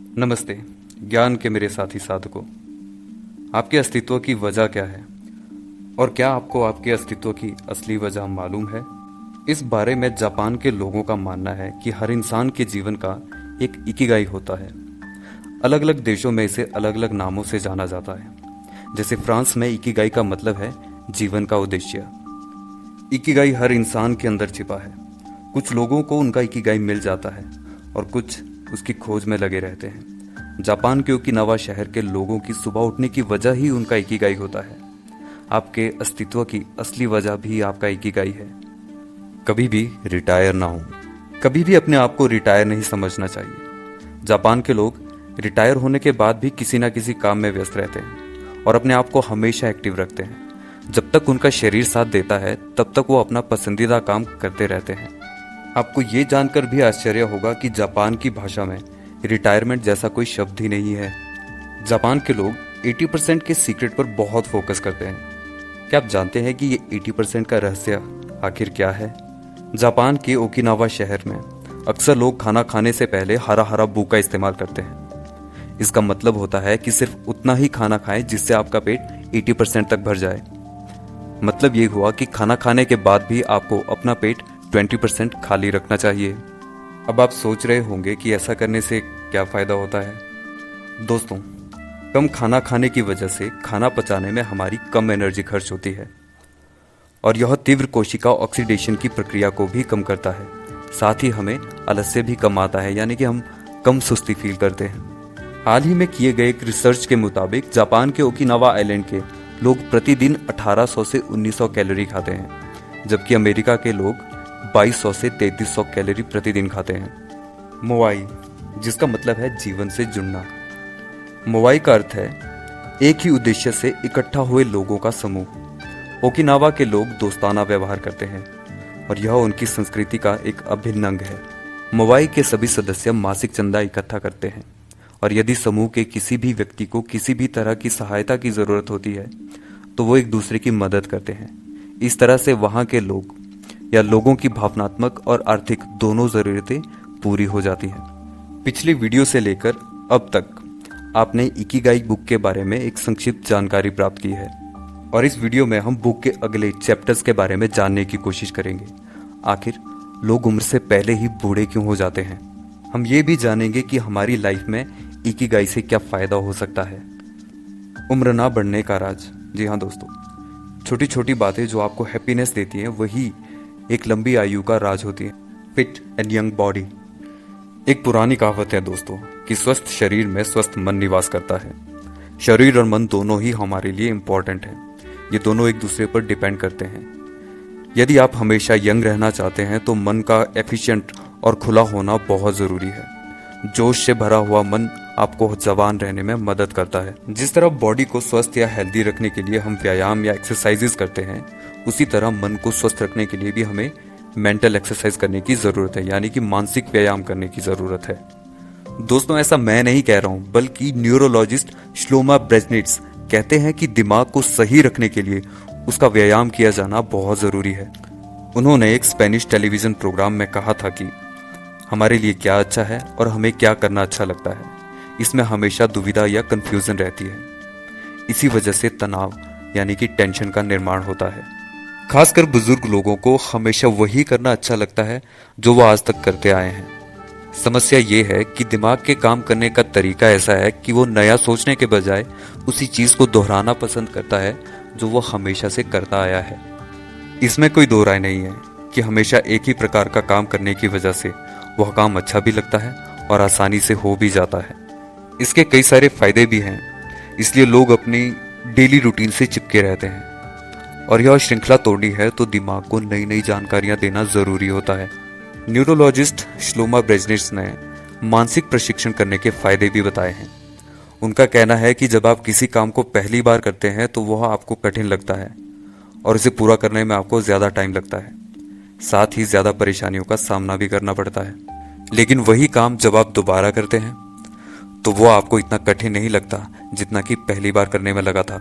नमस्ते। ज्ञान के मेरे साथी साधकों, आपके अस्तित्व की वजह क्या है और क्या आपको आपके अस्तित्व की असली वजह मालूम है? इस बारे में जापान के लोगों का मानना है कि हर इंसान के जीवन का एक इकिगाई होता है। अलग अलग देशों में इसे अलग अलग नामों से जाना जाता है। जैसे फ्रांस में इकिगाई का मतलब है जीवन का उद्देश्य। इकिगाई हर इंसान के अंदर छिपा है। कुछ लोगों को उनका इकिगाई मिल जाता है और कुछ उसकी खोज में लगे रहते हैं। जापान के ओकिनावा शहर के लोगों की सुबह उठने की वजह ही उनका इकिगाई होता है। आपके अस्तित्व की असली वजह भी आपका इकिगाई है। कभी भी रिटायर ना हो, कभी भी अपने आप को रिटायर नहीं समझना चाहिए। जापान के लोग रिटायर होने के बाद भी किसी न किसी काम में व्यस्त रहते हैं और अपने आप को हमेशा एक्टिव रखते हैं। जब तक उनका शरीर साथ देता है तब तक वो अपना पसंदीदा काम करते रहते हैं। आपको ये जानकर भी आश्चर्य होगा कि जापान की भाषा में रिटायरमेंट जैसा कोई शब्द ही नहीं है। जापान के लोग 80% के सीक्रेट पर बहुत फोकस करते हैं। क्या आप जानते हैं कि ये 80% का रहस्य आखिर क्या है? जापान के ओकिनावा शहर में अक्सर लोग खाना खाने से पहले हरा हरा बू का इस्तेमाल करते हैं। इसका मतलब होता है कि सिर्फ उतना ही खाना खाएं जिससे आपका पेट 80% तक भर जाए। मतलब ये हुआ कि खाना खाने के बाद भी आपको अपना पेट 20% खाली रखना चाहिए। अब आप सोच रहे होंगे कि ऐसा करने से क्या फ़ायदा होता है। दोस्तों, कम खाना खाने की वजह से खाना पचाने में हमारी कम एनर्जी खर्च होती है और यह तीव्र कोशिका ऑक्सीडेशन की प्रक्रिया को भी कम करता है। साथ ही हमें आलस्य भी कम आता है, यानी कि हम कम सुस्ती फील करते हैं। हाल ही में किए गए एक रिसर्च के मुताबिक जापान के ओकिनावा आइलैंड के लोग प्रतिदिन 1800 से 1900 कैलोरी खाते हैं, जबकि अमेरिका के लोग 2200 से 3300 कैलोरी प्रतिदिन खाते हैं। मोवाई, जिसका मतलब है जीवन से जुड़ना। मोवाई का अर्थ है एक ही उद्देश्य से इकट्ठा हुए लोगों का समूह। ओकिनावा के लोग दोस्ताना व्यवहार करते हैं और यह उनकी संस्कृति का एक अभिन्न अंग है। मोवाई के सभी सदस्य मासिक चंदा इकट्ठा करते हैं और यदि समूह के किसी भी व्यक्ति को किसी भी तरह की सहायता की जरूरत होती है तो वो एक दूसरे की मदद करते हैं। इस तरह से वहाँ के लोग या लोगों की भावनात्मक और आर्थिक दोनों जरूरतें पूरी हो जाती हैं। पिछली वीडियो से लेकर अब तक आपने इकिगाई बुक के बारे में एक संक्षिप्त जानकारी प्राप्त की है और इस वीडियो में हम बुक के अगले चैप्टर्स के बारे में जानने की कोशिश करेंगे। आखिर लोग उम्र से पहले ही बूढ़े क्यों हो जाते हैं? हम ये भी जानेंगे कि हमारी लाइफ में इकिगाई से क्या फायदा हो सकता है। उम्र ना बढ़ने का राज। जी हाँ दोस्तों, छोटी छोटी बातें जो आपको हैप्पीनेस देती हैं वही एक लंबी आयु का राज होती है। Fit and young body. एक पुरानी कहावत है दोस्तों कि स्वस्थ शरीर में स्वस्थ मन निवास करता है। शरीर और मन दोनों ही हमारे लिए इम्पोर्टेंट है। ये दोनों एक दूसरे पर डिपेंड करते हैं। यदि आप हमेशा यंग रहना चाहते हैं तो मन का एफिशिएंट और खुला होना बहुत ज़रूरी है। जोश से भरा हुआ मन आपको जवान रहने में मदद करता है। जिस तरह बॉडी को स्वस्थ या हेल्दी रखने के लिए हम व्यायाम या एक्सरसाइजेस करते हैं, उसी तरह मन को स्वस्थ रखने के लिए भी हमें मेंटल एक्सरसाइज करने की ज़रूरत है, यानी कि मानसिक व्यायाम करने की ज़रूरत है। दोस्तों, ऐसा मैं नहीं कह रहा हूँ, बल्कि न्यूरोलॉजिस्ट श्लोमा ब्रेजनिट्स कहते हैं कि दिमाग को सही रखने के लिए उसका व्यायाम किया जाना बहुत ज़रूरी है। उन्होंने एक स्पेनिश टेलीविज़न प्रोग्राम में कहा था कि हमारे लिए क्या अच्छा है और हमें क्या करना अच्छा लगता है, इसमें हमेशा दुविधा या कंफ्यूजन रहती है। इसी वजह से तनाव यानी कि टेंशन का निर्माण होता है। खासकर बुजुर्ग लोगों को हमेशा वही करना अच्छा लगता है जो वो आज तक करते आए हैं। समस्या ये है कि दिमाग के काम करने का तरीका ऐसा है कि वो नया सोचने के बजाय उसी चीज़ को दोहराना पसंद करता है जो वो हमेशा से करता आया है। इसमें कोई दो राय नहीं है कि हमेशा एक ही प्रकार का काम करने की वजह से वह काम अच्छा भी लगता है और आसानी से हो भी जाता है। इसके कई सारे फायदे भी हैं, इसलिए लोग अपनी डेली रूटीन से चिपके रहते हैं और यह श्रृंखला तोड़नी है तो दिमाग को नई नई जानकारियां देना जरूरी होता है। न्यूरोलॉजिस्ट श्लोमा ब्रेजनिट्स ने मानसिक प्रशिक्षण करने के फायदे भी बताए हैं। उनका कहना है कि जब आप किसी काम को पहली बार करते हैं तो वह आपको कठिन लगता है और इसे पूरा करने में आपको ज़्यादा टाइम लगता है, साथ ही ज़्यादा परेशानियों का सामना भी करना पड़ता है। लेकिन वही काम जब आप दोबारा करते हैं तो वो आपको इतना कठिन नहीं लगता जितना कि पहली बार करने में लगा था।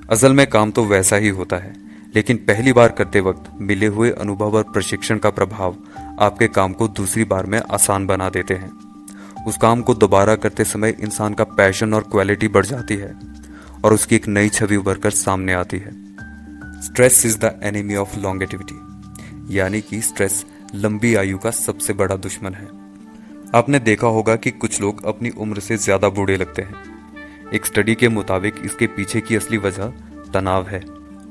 असल में काम तो वैसा ही होता है, लेकिन पहली बार करते वक्त मिले हुए अनुभव और प्रशिक्षण का प्रभाव आपके काम को दूसरी बार में आसान बना देते हैं। उस काम को दोबारा करते समय इंसान का पैशन और क्वालिटी बढ़ जाती है और उसकी एक नई छवि उभर कर सामने आती है। Stress is the enemy of longevity, यानी कि स्ट्रेस लंबी आयु का सबसे बड़ा दुश्मन है। आपने देखा होगा कि कुछ लोग अपनी उम्र से ज्यादा बूढ़े लगते हैं। एक स्टडी के मुताबिक इसके पीछे की असली वजह तनाव है।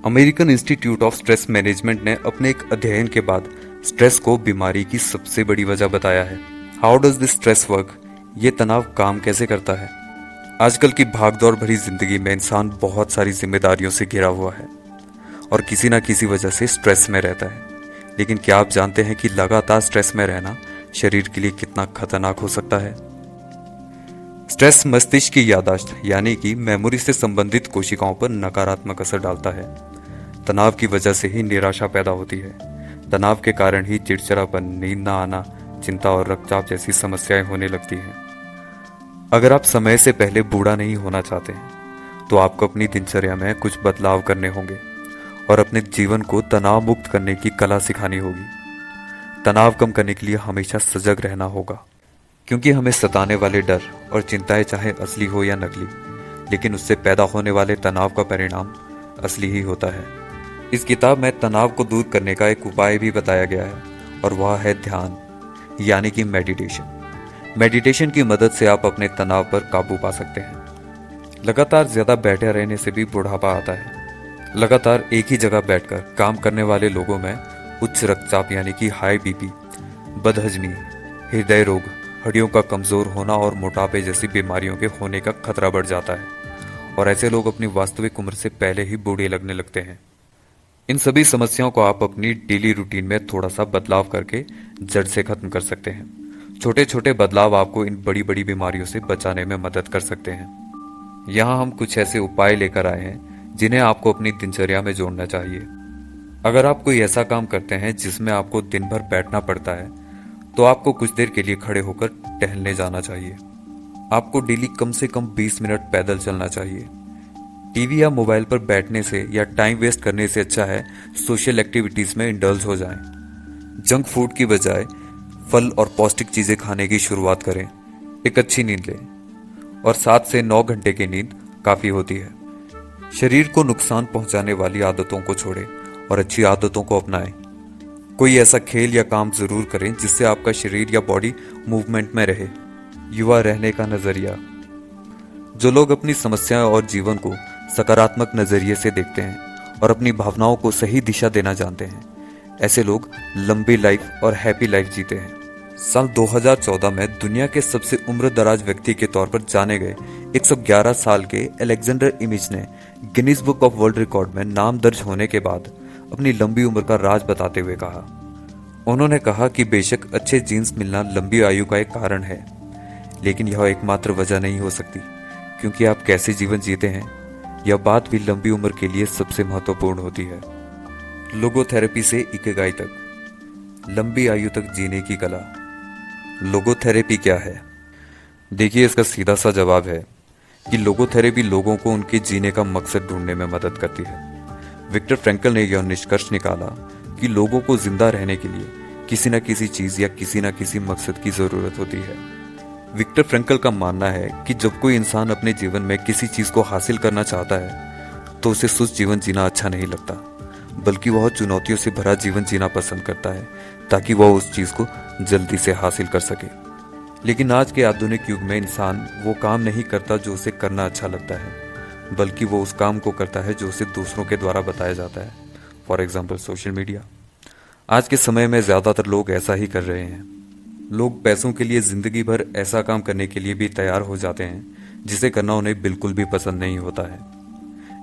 American institute of stress management ने अपने एक अध्ययन के बाद स्ट्रेस को बीमारी की सबसे बड़ी वजह बताया है। How does this stress work? ये तनाव काम कैसे करता है? आजकल की भागदौड़ भरी जिंदगी में इंसान बहुत सारी जिम्मेदारियों से घिरा हुआ है और किसी ना किसी वजह से स्ट्रेस में रहता है। लेकिन क्या आप जानते हैं कि लगातार स्ट्रेस में रहना शरीर के लिए कितना खतरनाक हो सकता है? स्ट्रेस मस्तिष्क की याददाश्त यानी कि मेमोरी से संबंधित कोशिकाओं पर नकारात्मक असर डालता है। तनाव की वजह से ही निराशा पैदा होती है। तनाव के कारण ही चिड़चिड़ापन, नींद ना आना, चिंता और रक्तचाप जैसी समस्याएं होने लगती हैं। अगर आप समय से पहले बूढ़ा नहीं होना चाहते हैं तो आपको अपनी दिनचर्या में कुछ बदलाव करने होंगे और अपने जीवन को तनाव मुक्त करने की कला सिखानी होगी। तनाव कम करने के लिए हमेशा सजग रहना होगा, क्योंकि हमें सताने वाले डर और चिंताएं चाहे असली हो या नकली, लेकिन उससे पैदा होने वाले तनाव का परिणाम असली ही होता है। इस किताब में तनाव को दूर करने का एक उपाय भी बताया गया है और वह है ध्यान, यानी कि मेडिटेशन। मेडिटेशन की मदद से आप अपने तनाव पर काबू पा सकते हैं। लगातार ज्यादा बैठे रहने से भी बुढ़ापा आता है। लगातार एक ही जगह बैठकर काम करने वाले लोगों में उच्च रक्तचाप यानी कि हाई बीपी, बदहजमी, हृदय रोग, हड्डियों का कमजोर होना और मोटापे जैसी बीमारियों के होने का खतरा बढ़ जाता है और ऐसे लोग अपनी वास्तविक उम्र से पहले ही बूढ़े लगने लगते हैं। इन सभी समस्याओं को आप अपनी डेली रूटीन में थोड़ा सा बदलाव करके जड़ से खत्म कर सकते हैं। छोटे छोटे बदलाव आपको इन बड़ी बड़ी बीमारियों से बचाने में मदद कर सकते हैं। यहाँ हम कुछ ऐसे उपाय लेकर आए हैं जिन्हें आपको अपनी दिनचर्या में जोड़ना चाहिए। अगर आप कोई ऐसा काम करते हैं जिसमें आपको दिन भर बैठना पड़ता है तो आपको कुछ देर के लिए खड़े होकर टहलने जाना चाहिए। आपको डेली कम से कम 20 मिनट पैदल चलना चाहिए। टीवी या मोबाइल पर बैठने से या टाइम वेस्ट करने से अच्छा है सोशल एक्टिविटीज में इंडल्ज हो जाएं। जंक फूड की बजाय फल और पौष्टिक चीजें खाने की शुरुआत करें। एक अच्छी नींद लें और 7 से 9 घंटे की नींद काफी होती है। शरीर को नुकसान पहुंचाने वाली आदतों को छोड़ें और अच्छी आदतों को अपनाएं। कोई ऐसा खेल या काम जरूर करें जिससे आपका शरीर या बॉडी मूवमेंट में रहे। युवा रहने का नजरिया। जो लोग अपनी समस्याएं और जीवन को सकारात्मक नजरिए से देखते हैं और अपनी भावनाओं को सही दिशा देना जानते हैं, ऐसे लोग लंबी लाइफ और हैप्पी लाइफ जीते हैं। साल 2014 में दुनिया के सबसे उम्रदराज व्यक्ति के तौर पर जाने गए 111 साल के अलेक्जेंडर इमिज ने Guinness book of world record में नाम दर्ज होने के बाद अपनी लंबी उम्र का राज बताते हुए कहा। उन्होंने कहा कि बेशक अच्छे जीन्स मिलना लंबी आयु का एक कारण है, लेकिन यह एकमात्र वजह नहीं हो सकती, क्योंकि आप कैसे जीवन जीते हैं यह बात भी लंबी उम्र के लिए सबसे महत्वपूर्ण होती है। लोगोथेरेपी से इकिगाई तक, लंबी आयु तक जीने की कला। लोगोथेरेपी क्या है? देखिए, इसका सीधा सा जवाब है कि लोगोथेरेपी लोगों को उनके जीने का मकसद ढूंढने में मदद करती है। विक्टर फ्रैंकल ने यह निष्कर्ष निकाला कि लोगों को जिंदा रहने के लिए किसी न किसी चीज या किसी न किसी मकसद की जरूरत होती है। विक्टर फ्रैंकल का मानना है कि जब कोई इंसान अपने जीवन में किसी चीज को हासिल करना चाहता है तो उसे सुस्त जीवन जीना अच्छा नहीं लगता, बल्कि वह चुनौतियों से भरा जीवन जीना पसंद करता है ताकि वह उस चीज को जल्दी से हासिल कर सके। लेकिन आज के आधुनिक युग में इंसान वो काम नहीं करता जो उसे करना अच्छा लगता है, बल्कि वो उस काम को करता है जो उसे दूसरों के द्वारा बताया जाता है। For example social media. आज के समय में ज्यादातर लोग ऐसा ही कर रहे हैं। लोग पैसों के लिए जिंदगी भर ऐसा काम करने के लिए भी तैयार हो जाते हैं जिसे करना उन्हें बिल्कुल भी पसंद नहीं होता है,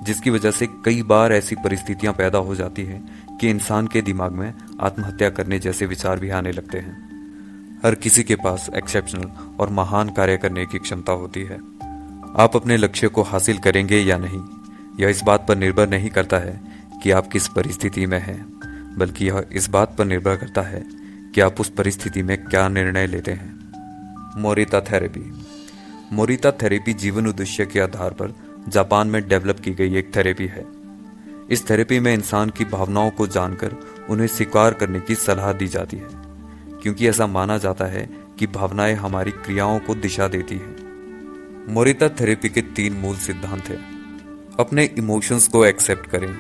जिसकी वजह से कई बार ऐसी परिस्थितियां पैदा हो जाती हैं कि इंसान के दिमाग में आत्महत्या करने जैसे विचार भी आने लगते हैं। हर किसी के पास एक्सेप्शनल और महान कार्य करने की क्षमता होती है। आप अपने लक्ष्य को हासिल करेंगे या नहीं, यह इस बात पर निर्भर नहीं करता है कि आप किस परिस्थिति में हैं, बल्कि यह इस बात पर निर्भर करता है कि आप उस परिस्थिति में क्या निर्णय लेते हैं। Morita therapy. मोरिता थेरेपी जीवन उद्देश्य के आधार पर जापान में डेवलप की गई एक थेरेपी है। इस थेरेपी में इंसान की भावनाओं को जानकर उन्हें स्वीकार करने की सलाह दी जाती है, क्योंकि ऐसा माना जाता है कि भावनाएं हमारी क्रियाओं को दिशा देती हैं। मोरिता थेरेपी के 3 मूल सिद्धांत हैं। अपने इमोशंस को एक्सेप्ट करें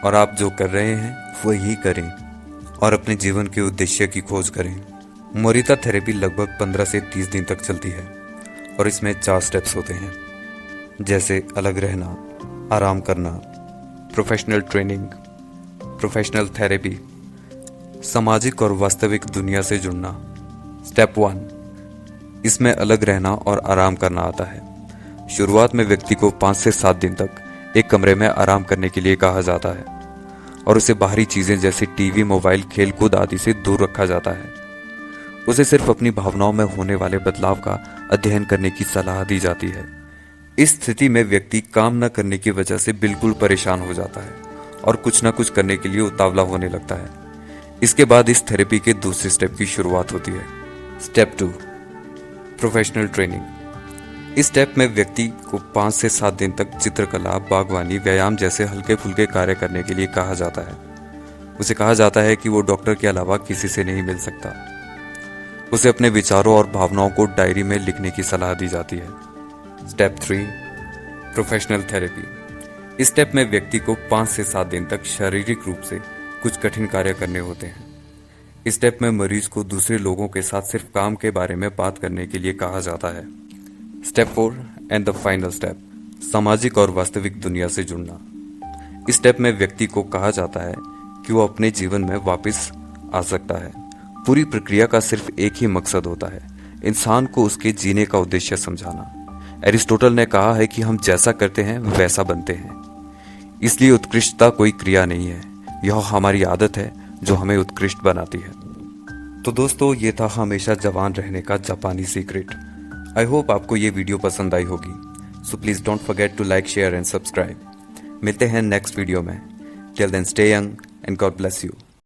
और आप जो कर रहे हैं वही करें, और अपने जीवन के उद्देश्य की खोज करें। मोरिता थेरेपी लगभग 15 से 30 दिन तक चलती है और इसमें 4 स्टेप्स होते हैं, जैसे अलग रहना, आराम करना, प्रोफेशनल ट्रेनिंग, प्रोफेशनल थेरेपी, सामाजिक और वास्तविक दुनिया से जुड़ना। स्टेप 1, इसमें अलग रहना और आराम करना आता है। शुरुआत में व्यक्ति को 5 से 7 दिन तक एक कमरे में आराम करने के लिए कहा जाता है और उसे बाहरी चीजें जैसे टीवी, मोबाइल, खेलकूद आदि से दूर रखा जाता है। उसे सिर्फ अपनी भावनाओं में होने वाले बदलाव का अध्ययन करने की सलाह दी जाती है। इस स्थिति में व्यक्ति काम न करने की वजह से बिल्कुल परेशान हो जाता है और कुछ न कुछ करने के लिए उतावला होने लगता है। इसके बाद इस थेरेपी के दूसरे स्टेप की शुरुआत होती है। Step 2, professional training. इस स्टेप में व्यक्ति को 5 से 7 दिन तक चित्रकला, बागवानी, व्यायाम जैसे हल्के फुल्के कार्य करने के लिए कहा जाता है। उसे कहा जाता है कि वो डॉक्टर के अलावा किसी से नहीं मिल सकता। उसे अपने विचारों और भावनाओं को डायरी में लिखने की सलाह दी जाती है। Step 3, professional therapy. इस स्टेप में व्यक्ति को 5 से 7 दिन तक शारीरिक रूप से कुछ कठिन कार्य करने होते हैं। इस स्टेप में मरीज को दूसरे लोगों के साथ सिर्फ काम के बारे में बात करने के लिए कहा जाता है। Step 4 and the final step, सामाजिक और वास्तविक दुनिया से जुड़ना। इस स्टेप में व्यक्ति को कहा जाता है कि वो अपने जीवन में वापस आ सकता है। पूरी प्रक्रिया का सिर्फ एक ही मकसद होता है, इंसान को उसके जीने का उद्देश्य समझाना। एरिस्टोटल ने कहा है कि हम जैसा करते हैं वैसा बनते हैं, इसलिए उत्कृष्टता कोई क्रिया नहीं है, यह हमारी आदत है जो हमें उत्कृष्ट बनाती है। तो दोस्तों, ये था हमेशा जवान रहने का जापानी सीक्रेट। आई होप आपको ये वीडियो पसंद आई होगी। So please don't forget to like, share and subscribe. मिलते हैं नेक्स्ट वीडियो में। Till then stay young and God bless you.